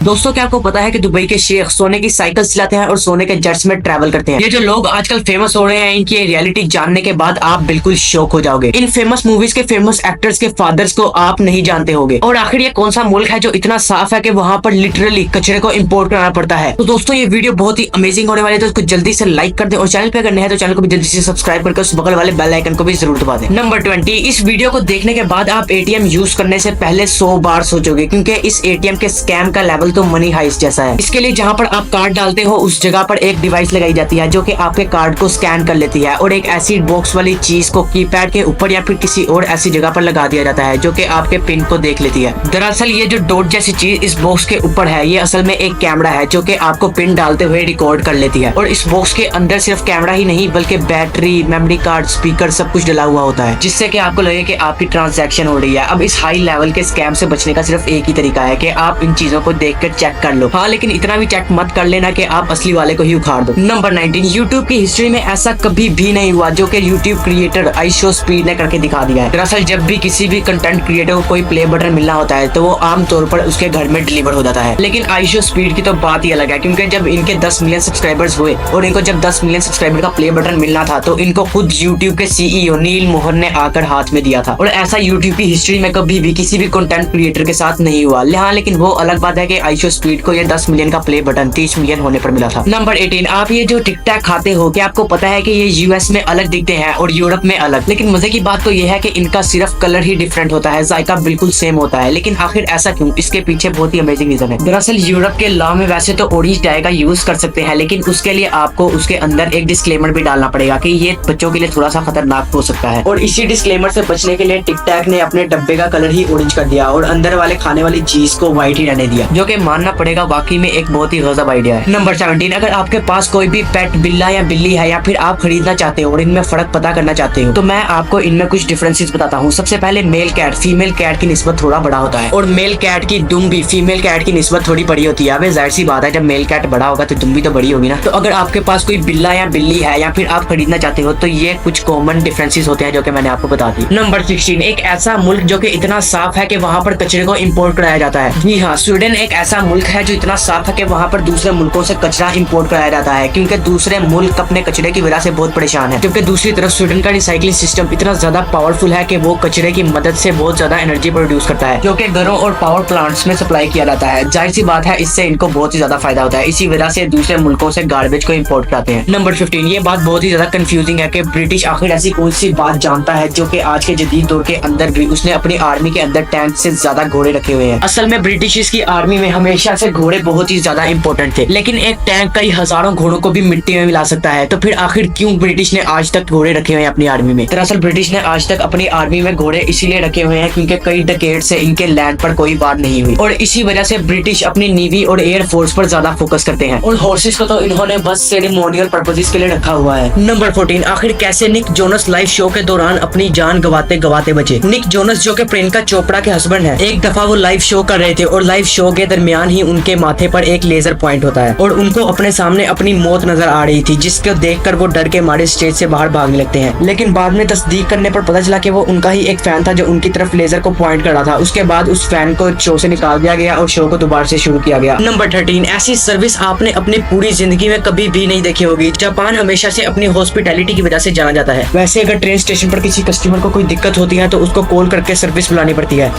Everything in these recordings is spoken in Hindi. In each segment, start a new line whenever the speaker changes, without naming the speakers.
दोस्तों क्या आपको पता है कि दुबई के शेख सोने की साइकिल चलाते हैं और सोने के जेट्स में ट्रैवल करते हैं। ये जो लोग आजकल फेमस हो रहे हैं इनकी रियलिटी जानने के बाद आप बिल्कुल शॉक हो जाओगे। इन फेमस मूवीज के फेमस एक्टर्स के फादर्स को आप नहीं जानते होगे। और आखिर ये कौन सा मुल्क है जो इतना साफ है कि वहाँ पर लिटरली कचरे को इम्पोर्ट कराना पड़ता है। तो दोस्तों ये वीडियो बहुत ही अमेजिंग होने वाली है, तो इसको जल्दी से लाइक कर दे और चैनल पे अगर नए हैं तो चैनल को भी जल्दी से सब्सक्राइब करके उस बगल वाले बेल आइकन को भी जरूर दबा दें। नंबर 20, इस वीडियो को देखने के बाद आप एटीएम यूज करने से पहले 100 बार सोचोगे, क्योंकि इस एटीएम के स्कैम का लेवल तो मनी हाइस्ट जैसा है। इसके लिए जहाँ पर आप कार्ड डालते हो उस जगह पर एक डिवाइस लगाई जाती है जो कि आपके कार्ड को स्कैन कर लेती है और एक ऐसी बॉक्स वाली चीज को कीपैड के ऊपर या फिर किसी और ऐसी जगह पर लगा दिया जाता है जो कि आपके पिन को देख लेती है। दरअसल ये जो डॉट जैसी चीज इस बॉक्स के ऊपर है ये असल में एक कैमरा है जो कि आपको पिन डालते हुए रिकॉर्ड कर लेती है। और इस बॉक्स के अंदर सिर्फ कैमरा ही नहीं बल्कि बैटरी, मेमोरी कार्ड, स्पीकर सब कुछ डला हुआ होता है, जिससे कि आपको लगे कि आपकी ट्रांजैक्शन हो रही है। अब इस हाई लेवल के स्कैम से बचने का सिर्फ एक ही तरीका है कि आप इन चीजों को देखकर चेक कर लो। हाँ, लेकिन इतना भी चेक मत कर लेना कि आप असली वाले को ही उखाड़ दो। नंबर 19, यूट्यूब की हिस्ट्री में ऐसा कभी भी नहीं हुआ जो कि यूट्यूब क्रिएटर आईशो स्पीड ने करके दिखा दिया है। दरअसल जब भी किसी भी कंटेंट क्रिएटर को कोई प्ले बटन मिलना होता है तो वो आमतौर पर उसके घर में डिलीवर हो जाता है। लेकिन आईशो स्पीड की तो बात ही अलग है, क्योंकि जब इनके 10 मिलियन सब्सक्राइबर्स हुए और इनको जब 10 मिलियन सब्सक्राइबर का प्ले बटन मिलना था तो इनको खुद यूट्यूब के सीईओ नील मोहन ने आकर हाथ में दिया था। और ऐसा यूट्यूब की हिस्ट्री में कभी भी किसी भी कंटेंट क्रिएटर के साथ नहीं हुआ। हाँ, लेकिन वो अलग बात है कि आईशो स्पीड को ये 10 मिलियन का प्ले बटन 30 मिलियन होने पर मिला था। नंबर 18, आप ये जो टिक टैक खाते हो क्या आपको पता है कि ये यूएस में अलग दिखते हैं और यूरोप में अलग। लेकिन मजे की बात तो ये है कि इनका सिर्फ कलर ही डिफरेंट होता है, जायका बिल्कुल सेम होता है। लेकिन आखिर ऐसा क्यों? इसके पीछे बहुत ही अमेजिंग रीजन है। दरअसल यूरोप के लॉ में वैसे तो ऑरेंज डाई का यूज कर सकते हैं, लेकिन उसके लिए आपको उसके अंदर एक डिस्क्लेमर भी डालना पड़ेगा कि ये बच्चों के लिए थोड़ा सा खतरनाक हो सकता है। और इसी डिस्क्लेमर से बचने के लिए टिक टैक ने अपने डब्बे का कलर ही ऑरेंज कर दिया और अंदर वाले खाने वाली चीज को व्हाइट ही रहने दिया, जो कि मानना पड़ेगा वाकई में एक बहुत ही गजब आइडिया है। नंबर 17, अगर आपके पास कोई भी पेट बिल्ला या बिल्ली है या फिर आप खरीदना चाहते हो और इनमें फर्क पता करना चाहते हो तो मैं आपको इनमें कुछ डिफरेंसेस बताता हूँ। सबसे पहले मेल कैट फीमेल कैट की निस्बत थोड़ा बड़ा होता है और मेल कैट की दुम भी फीमेल कैट की निस्बत थोड़ी बड़ी होती है। अब जाहिर सी बात है, जब मेल कैट बड़ा होगा तो दुम भी तो बड़ी होगी ना। तो अगर आपके पास कोई बिल्ला या बिल्ली है या फिर आप खरीदना चाहते हो तो ये कुछ कॉमन डिफरेंसेस होते हैं जो कि मैंने आपको बता दी। नंबर 16, एक ऐसा मुल्क जो कि इतना साफ है कि वहाँ पर कचरे को इम्पोर्ट कराया जाता है। जी हाँ, स्वीडन एक ऐसा मुल्क है जो इतना साफ है कि वहाँ पर दूसरे मुल्कों से कचरा इम्पोर्ट कराया जाता है, क्योंकि दूसरे मुल्क अपने कचरे की वजह से बहुत परेशान है। जबकि दूसरी तरफ स्वीडन का रिसाइकलिंग सिस्टम इतना ज्यादा पावरफुल है कि वो कचरे की मदद से बहुत ज्यादा एनर्जी प्रोड्यूस करता है जो कि घरों और पावर प्लांट्स में सप्लाई किया जाता है। जाहिर सी बात है, इससे इनको बहुत ही ज्यादा फायदा होता है। इसी वजह से दूसरे मुल्कों से गार्बेज को इम्पोर्ट कराते हैं। नंबर 15, ये बात बहुत ही ज्यादा कंफ्यूजिंग है कि ब्रिटिश आखिर ऐसी कौन सी बात जानता है जो कि आज के जदीद दौर के अंदर भी उसने अपनी आर्मी के अंदर टैंक से ज्यादा घोड़े रखे हुए हैं। असल में ब्रिटिश की आर्मी में हमेशा से घोड़े बहुत ही ज्यादा इंपॉर्टेंट थे, लेकिन एक टैंक कई हजारों घोड़ों को भी मिट्टी में मिला सकता है। तो फिर आखिर क्यों ब्रिटिश ने आज तक घोड़े रखे हुए हैं अपनी आर्मी में? दरअसल ब्रिटिश ने आज तक अपनी आर्मी में घोड़े इसीलिए रखे हुए हैं क्योंकि कई डिकेड से इनके लैंड पर कोई बात नहीं हुई और इसी वजह से ब्रिटिश अपनी नेवी और एयर फोर्स पर ज्यादा फोकस करते हैं। और हॉर्सेस को तो इन्होंने बस सेरेमोनियल पर्पसेस के लिए रखा हुआ है। नंबर 14, आखिर कैसे निक जोनस लाइव शो के दौरान अपनी जान गवाते गवाते बचे? निक जोनस जो कि प्रियंका चोपड़ा के हस्बैंड है, एक दफा वो लाइव शो कर रहे थे और लाइव शो के दरमियान ही उनके माथे पर एक लेजर पॉइंट होता है और उनको अपने सामने अपनी मौत नजर आ रही थी, जिसको देखकर वो डर के मारे स्टेज से बाहर भागने लगते हैं। लेकिन बाद में तस्दीक करने पर पता चला कि वो उनका ही एक फैन था जो उनकी तरफ लेजर को पॉइंट कर रहा था। उसके बाद उस फैन को शो से निकाल दिया गया और शो को दोबारा से शुरू किया गया। नंबर 13, ऐसी सर्विस आपने अपनी पूरी जिंदगी में कभी भी नहीं देखी होगी। जापान हमेशा से अपनी हॉस्पिटैलिटी की वजह से जाना जाता है। वैसे अगर ट्रेन स्टेशन पर किसी कस्टमर को कोई दिक्कत होती है तो उसको कॉल करके सर्विस बुलानी पड़ती है,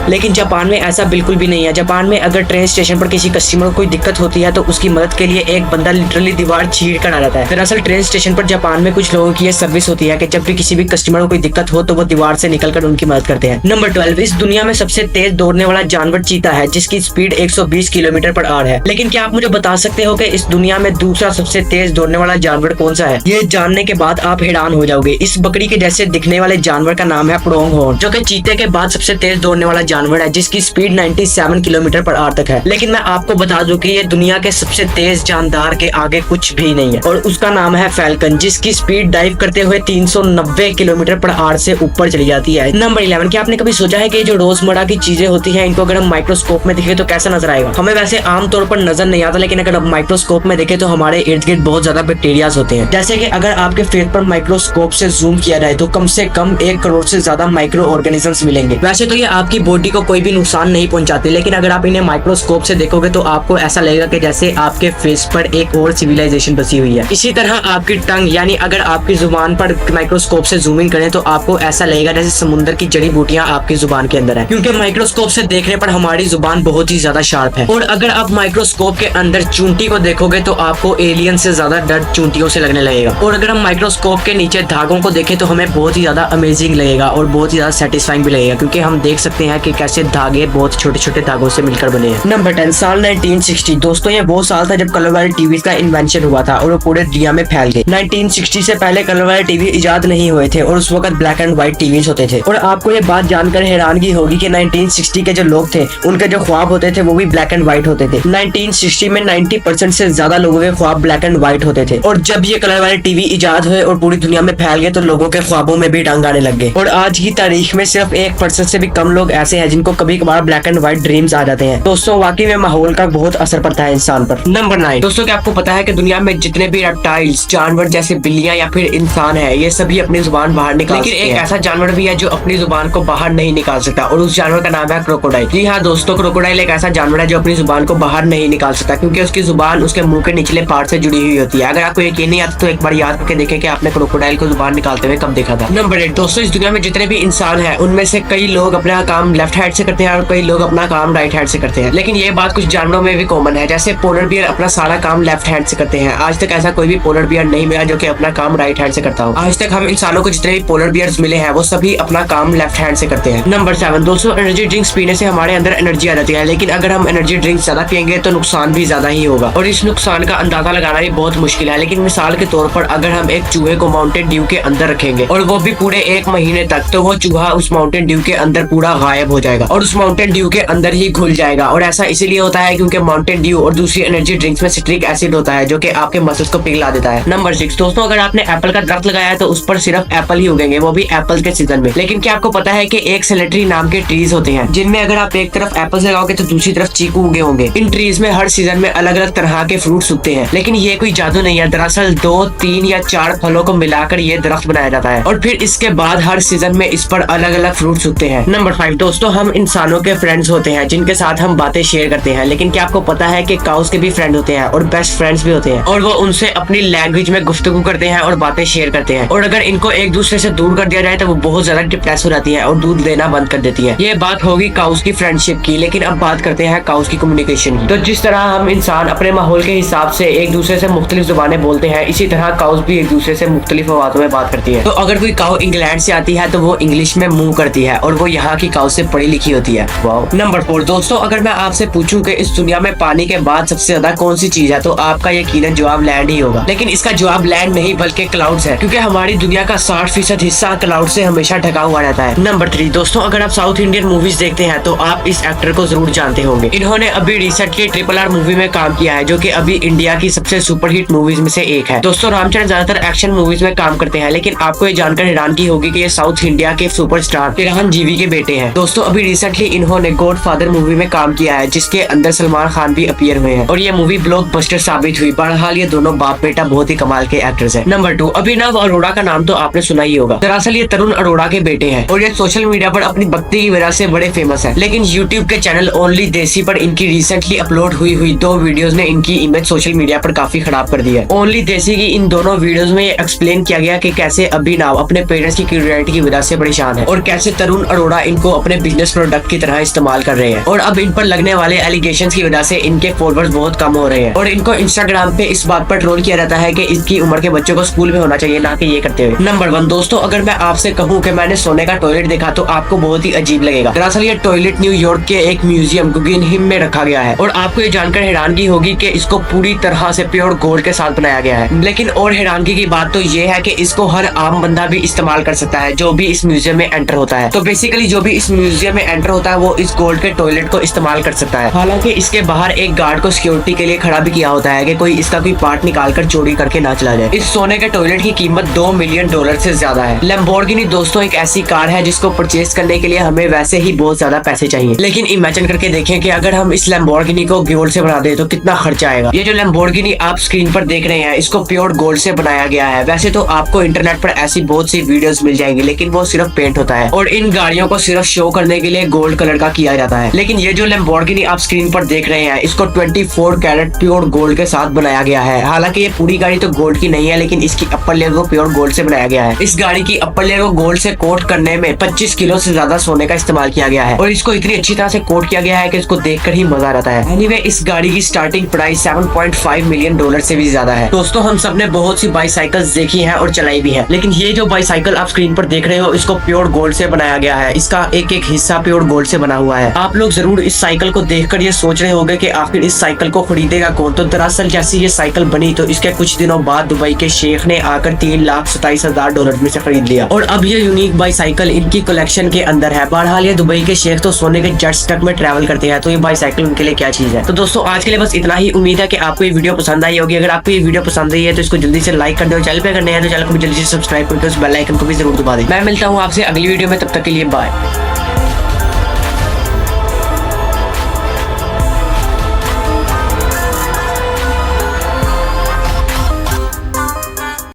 लेकिन जापान में ऐसा बिल्कुल भी नहीं है। जापान में अगर ट्रेन स्टेशन पर किसी कस्टमर को कोई दिक्कत होती है तो उसकी मदद के लिए एक बंदा लिटरली दीवार चीर कर आ जाता है। दरअसल ट्रेन स्टेशन पर जापान में कुछ लोगों की ये सर्विस होती है कि जब भी किसी भी कस्टमर को कोई दिक्कत हो तो वो दीवार से निकलकर उनकी मदद करते हैं। नंबर 12, इस दुनिया में सबसे तेज दौड़ने वाला जानवर चीता है जिसकी स्पीड 120 किलोमीटर पर आवर है। लेकिन क्या आप मुझे बता सकते हो कि इस दुनिया में दूसरा सबसे तेज दौड़ने वाला जानवर कौन सा है? ये जानने के बाद आप हैरान हो जाओगे। इस बकरी के जैसे दिखने वाले जानवर का नाम है प्रोंग हॉर्न, जो कि चीते के बाद सबसे तेज दौड़ने वाला जानवर है जिसकी स्पीड 97 किलोमीटर पर आवर तक है। लेकिन मैं आपको बता दूं कि ये दुनिया के सबसे तेज जानदार के आगे कुछ भी नहीं है और उसका नाम है फैल्कन, जिसकी स्पीड डाइव करते हुए 390 किलोमीटर पर आवर से ऊपर चली जाती है। नंबर 11, क्या आपने कभी सोचा है कि जो रोजमर्रा की चीजें होती हैं इनको अगर हम माइक्रोस्कोप में देखें तो कैसा नजर आएगा? हमें वैसे आमतौर पर नजर नहीं आता, लेकिन अगर आप माइक्रोस्कोप में देखें तो हमारे इर्द गिर्द बहुत ज्यादा बैक्टीरियाज होते हैं। जैसे कि अगर आपके फेस पर माइक्रोस्कोप से जूम किया जाए तो कम से कम 1 करोड़ से ज्यादा माइक्रो ऑर्गेनिजम्स मिलेंगे। वैसे तो ये आपकी बॉडी को कोई भी नुकसान नहीं पहुंचाते, लेकिन अगर आप इन्हें माइक्रोस्कोप से देखोगे तो आपको ऐसा लगेगा कि जैसे आपके फेस पर एक और सिविलाइजेशन बसी हुई है। इसी तरह आपकी टंग यानी अगर आपकी जुबान पर माइक्रोस्कोप से जूम इन करें तो आपको ऐसा लगेगा जैसे समुद्र की जड़ी बूटियां आपकी जुबान के अंदर है, क्योंकि माइक्रोस्कोप से देखने पर हमारी जुबान बहुत ही ज्यादा शार्प है। और अगर आप माइक्रोस्कोप के अंदर चूंटी को देखोगे तो आपको एलियन से ज्यादा डर चूंटियों से लगने लगेगा। और अगर हम माइक्रोस्कोप के नीचे धागों को देखें तो हमें बहुत ही ज्यादा अमेजिंग लगेगा और बहुत ही ज्यादा सेटिस्फाइंग भी लगेगा, क्योंकि हम देख सकते हैं कि कैसे धागे बहुत छोटे छोटे धागों से मिलकर बने हैं। नंबर 10, साल 1960। दोस्तों ये वो साल था जब कलर वाले टीवी का इन्वेंशन हुआ था और वो पूरे दुनिया में फैल गए। 1960 से पहले कलर वाले टीवी इजाद नहीं हुए थे और उस वक्त ब्लैक एंड व्हाइट टीवी होते थे। और आपको ये बात जानकर हैरानगी होगी कि 1960 के जो लोग थे उनके जो ख्वाब होते थे वो भी ब्लैक एंड व्हाइट होते थे। 1960 में 90% से ज्यादा लोगों के ख्वाब ब्लैक एंड व्हाइट होते थे। और जब ये कलर वाले टीवी इजाद हुए और पूरी दुनिया में फैल गए तो लोगों के ख्वाबों में भी रंग आने लग गए। और आज की तारीख में सिर्फ 1% से भी कम लोग ऐसे हैं जिनको कभी कभार ब्लैक एंड व्हाइट ड्रीम्स आ जाते हैं। दोस्तों वाकई में माहौल का बहुत असर पड़ता है इंसान पर। नंबर 9। दोस्तों क्या आपको पता है कि दुनिया में जितने भी रेप्टाइल्स जानवर जैसे बिल्लियां या फिर इंसान है ये सभी अपनी जुबान बाहर निकाल सकते हैं, लेकिन एक ऐसा जानवर भी है जो अपनी जुबान को बाहर नहीं निकाल सकता और उस जानवर का नाम है क्रोकोडाइल। जी हाँ दोस्तों, क्रोकोडाइल एक ऐसा जानवर है जो अपनी जुबान को बाहर नहीं निकाल सकता, क्योंकि उसकी जुबान उसके मुंह के निचले पार्ट से जुड़ी हुई होती है। अगर आपको यकीन नहीं आता तो एक बार याद करके देखें कि आपने क्रोकोडाइल को जुबान निकालते हुए कब देखा था। नंबर 8। दोस्तों इस दुनिया में जितने भी इंसान है उनमें से कई लोग अपना काम लेफ्ट हैंड से करते हैं और कई लोग अपना काम राइट हैंड से करते हैं, लेकिन ये बात कुछ जानवरों में भी कॉमन है। जैसे पोलर बियर अपना सारा काम लेफ्ट हैंड से करते हैं। आज तक ऐसा कोई भी पोलर बियर नहीं मिला जो कि अपना काम राइट हैंड से करता हो। आज तक हम इंसानों को जितने भी पोलर बियर्स मिले हैं वो सभी अपना काम लेफ्ट हैंड से करते हैं। नंबर 7। दोस्तों एनर्जी ड्रिंक्स पीने से हमारे अंदर एनर्जी आ जाती है, लेकिन अगर हम एनर्जी ड्रिंक्स ज्यादा पियेंगे तो नुकसान भी ज्यादा ही होगा और इस नुकसान का अंदाजा लगाना भी बहुत मुश्किल है। लेकिन मिसाल के तौर पर अगर हम एक चूहे को माउंटेन ड्यू के अंदर रखेंगे और वो भी पूरे 1 महीने तक, तो वो चूहा उस माउंटेन ड्यू के अंदर पूरा गायब हो जाएगा और उस माउंटेन ड्यू के अंदर ही घुल जाएगा। और ऐसा इसीलिए होता है क्योंकि माउंटेन ड्यू और दूसरी एनर्जी ड्रिंक्स में सिट्रिक एसिड होता है जो कि आपके मसल्स को पिघला देता है। नंबर 6। दोस्तों अगर आपने एप्पल का दरख्त लगाया तो उस पर सिर्फ एप्पल ही उगेंगे, वो भी एप्पल के सीजन में। लेकिन क्या आपको पता है कि एक सेलेट्री नाम के ट्रीज होते हैं जिनमें अगर आप एक तरफ एप्पल लगाओगे तो दूसरी तरफ चीकू उगे होंगे। इन ट्रीज में हर सीजन में अलग अलग तरह के फ्रूट्स उगते हैं, लेकिन ये कोई जादू नहीं है। दरअसल 2, 3 या 4 फलों को मिलाकर ये दरख्त बनाया जाता है और फिर इसके बाद हर सीजन में इस पर अलग अलग फ्रूट्स उगते हैं। नंबर 5। दोस्तों हम इंसानों के फ्रेंड्स होते हैं जिनके साथ हम बातें शेयर करते हैं, लेकिन क्या आपको पता है कि काउस के भी फ्रेंड होते हैं और बेस्ट फ्रेंड्स भी होते हैं और वो उनसे अपनी लैंग्वेज में गुफ्तगू करते हैं और बातें शेयर करते हैं। और अगर इनको एक दूसरे से दूर कर दिया जाए तो वो बहुत ज्यादा डिप्रेस हो जाती है और दूध देना बंद कर देती है। ये बात होगी काउस की फ्रेंडशिप की, लेकिन अब बात करते हैं काउस की कम्युनिकेशन की। तो जिस तरह हम इंसान अपने माहौल के हिसाब से एक दूसरे से मुख्तलिफ जुबानें बोलते हैं, इसी तरह काउस भी एक दूसरे से मुख्तलिफ आवाजों में बात करती है। तो अगर कोई काउ इंग्लैंड से आती है तो वो इंग्लिश में मूव करती है और वो यहाँ की काउ से पढ़ी लिखी होती है। नंबर 4। दोस्तों अगर मैं आपसे पूछूं कि इस दुनिया में पानी के बाद सबसे ज्यादा कौन सी चीज है तो आपका यकीनन जवाब लैंड ही होगा, लेकिन इसका जवाब लैंड नहीं बल्कि क्लाउड्स है, क्योंकि हमारी दुनिया का 60% हिस्सा क्लाउड से हमेशा ढका हुआ रहता है। नंबर 3। दोस्तों अगर आप साउथ इंडियन मूवीज देखते हैं तो आप इस एक्टर को जरूर जानते होंगे। इन्होंने अभी रिसेंटली RRR मूवी में काम किया है जो कि अभी इंडिया की सबसे सुपरहिट मूवीज में से एक है। दोस्तों रामचरण ज्यादातर एक्शन मूवीज में काम करते हैं, लेकिन आपको ये जानकर हैरानगी होगी कि ये साउथ इंडिया के सुपरस्टार तिरहन जीवी के बेटे हैं। दोस्तों अभी रिसेंटली इन्होंने गॉडफादर मूवी में काम किया है जिसके अंदर सलमान खान भी अपीयर हुए हैं और ये मूवी ब्लॉकबस्टर साबित हुई। बहरहाल ये दोनों बाप बेटा बहुत ही कमाल के एक्टर्स हैं। नंबर 2। अभिनव अरोड़ा का नाम तो आपने सुना ही होगा। दरअसल ये तरुण अरोड़ा के बेटे हैं और ये सोशल मीडिया पर अपनी भक्ति की वजह से बड़े फेमस है, लेकिन यूट्यूब के चैनल ओनली देसी पर इनकी रिसेंटली अपलोड हुई 2 वीडियोस ने इनकी इमेज सोशल मीडिया पर काफी खराब कर दी है। ओनली देसी की इन दोनों वीडियोस में एक्सप्लेन किया गया कि कैसे अभिनव अपने पेरेंट्स की क्यूरियोसिटी की वजह से परेशान है और कैसे तरुण अरोड़ा इनको अपने बिजनेस प्रोडक्ट की तरह इस्तेमाल कर रहे हैं और अब इन पर लगने वाले एलिगेशंस की वजह से इनके फॉलोअर्स बहुत कम हो रहे हैं और इनको इंस्टाग्राम पे इस बात पर ट्रोल किया जाता है कि इसकी उम्र के बच्चों को स्कूल में होना चाहिए, ना कि ये करते हुए। नंबर 1। दोस्तों अगर मैं आपसे कहूँ कि मैंने सोने का टॉयलेट देखा तो आपको बहुत ही अजीब लगेगा। दरअसल ये टॉयलेट न्यूयॉर्क के एक म्यूजियम गुगेनहेम में रखा गया है और आपको ये जानकर हैरानगी होगी कि इसको पूरी तरह से प्योर गोल्ड के साथ बनाया गया है। लेकिन और हैरानगी की बात तो ये है कि इसको हर आम बंदा भी इस्तेमाल कर सकता है जो भी इस म्यूजियम में एंटर होता है। तो बेसिकली जो भी इस म्यूजियम में एंटर होता है वो इस गोल्ड के टॉयलेट को इस्तेमाल कर सकता है। हालांकि इसके बाहर एक गार्ड को सिक्योरिटी के लिए खड़ा भी किया होता है कि कोई इसका कोई पार्ट निकाल कर चोरी करके ना चला जाए। इस सोने के टॉयलेट की कीमत $2 मिलियन से ज्यादा है। लैम्बोर्गिनी दोस्तों एक ऐसी कार है जिसको परचेज करने के लिए हमें वैसे ही बहुत ज्यादा पैसे चाहिए, लेकिन इमेजिन करके देखें कि अगर हम इस लैम्बोर्गिनी को गोल्ड से बना दे तो कितना खर्चा आएगा। ये जो लैम्बोर्गिनी आप स्क्रीन पर देख रहे हैं इसको प्योर गोल्ड से बनाया गया है। वैसे तो आपको इंटरनेट पर ऐसी बहुत सी वीडियोस मिल जाएंगी, लेकिन वो सिर्फ पेंट होता है और इन गाड़ियों को सिर्फ शो करने के लिए गोल्ड कलर का किया जाता है। लेकिन ये जो लैम्बोर्गिनी लैम्बोर्गिनी आप स्क्रीन पर देख रहे हैं, इसको 24 कैरेट प्योर गोल्ड के साथ बनाया गया है। हालांकि ये पूरी गाड़ी तो गोल्ड की नहीं है, लेकिन इसकी अपर लेयर को प्योर गोल्ड से बनाया गया है। इस गाड़ी की अपर लेयर को गोल्ड से कोट करने में 25 किलो से ज्यादा सोने का इस्तेमाल किया गया है और इसको इतनी अच्छी तरह से कोट किया गया है कि इसको देखकर ही मजा आता है। एनीवे, इस गाड़ी की स्टार्टिंग प्राइस $7.5 मिलियन से भी ज्यादा है। दोस्तों, हम सबने बहुत सी बाईसाइकिल्स देखी हैं और चलाई भी है, लेकिन ये जो बाईसाइकिल आप स्क्रीन पर देख रहे हो, इसको प्योर गोल्ड से बनाया गया है। इसका एक एक हिस्सा प्योर गोल्ड से बना हुआ है। आप लोग जरूर इस साइकिल को देखकर ये सोच रहे होंगे कि आखिर इस साइकिल को खरीदेगा कौन। तो दरअसल जैसे ये साइकिल बनी तो इसके कुछ दिनों बाद दुबई के शेख ने आकर $3,27,000 में से खरीद लिया और अब ये यूनिक बाईसाइकिल इनकी कलेक्शन के अंदर है। बहरहाल ये दुबई के शेख तो सोने के जेट्स तक में ट्रैवल करते हैं, तो ये बाईसाइकिल उनके लिए क्या चीज है। तो दोस्तों, आज के लिए बस इतना ही। उम्मीद है कि आपको ये वीडियो पसंद आई होगी। अगर आपको ये वीडियो पसंद आई है तो इसको जल्दी से लाइक कर दो। चैनल पे करने हैं तो चैनल को जल्दी से सब्सक्राइब करके उस बेल आइकन को भी जरूर दबा दें। मैं मिलता हूँ आपसे अगली वीडियो में, तब तक के लिए बाय।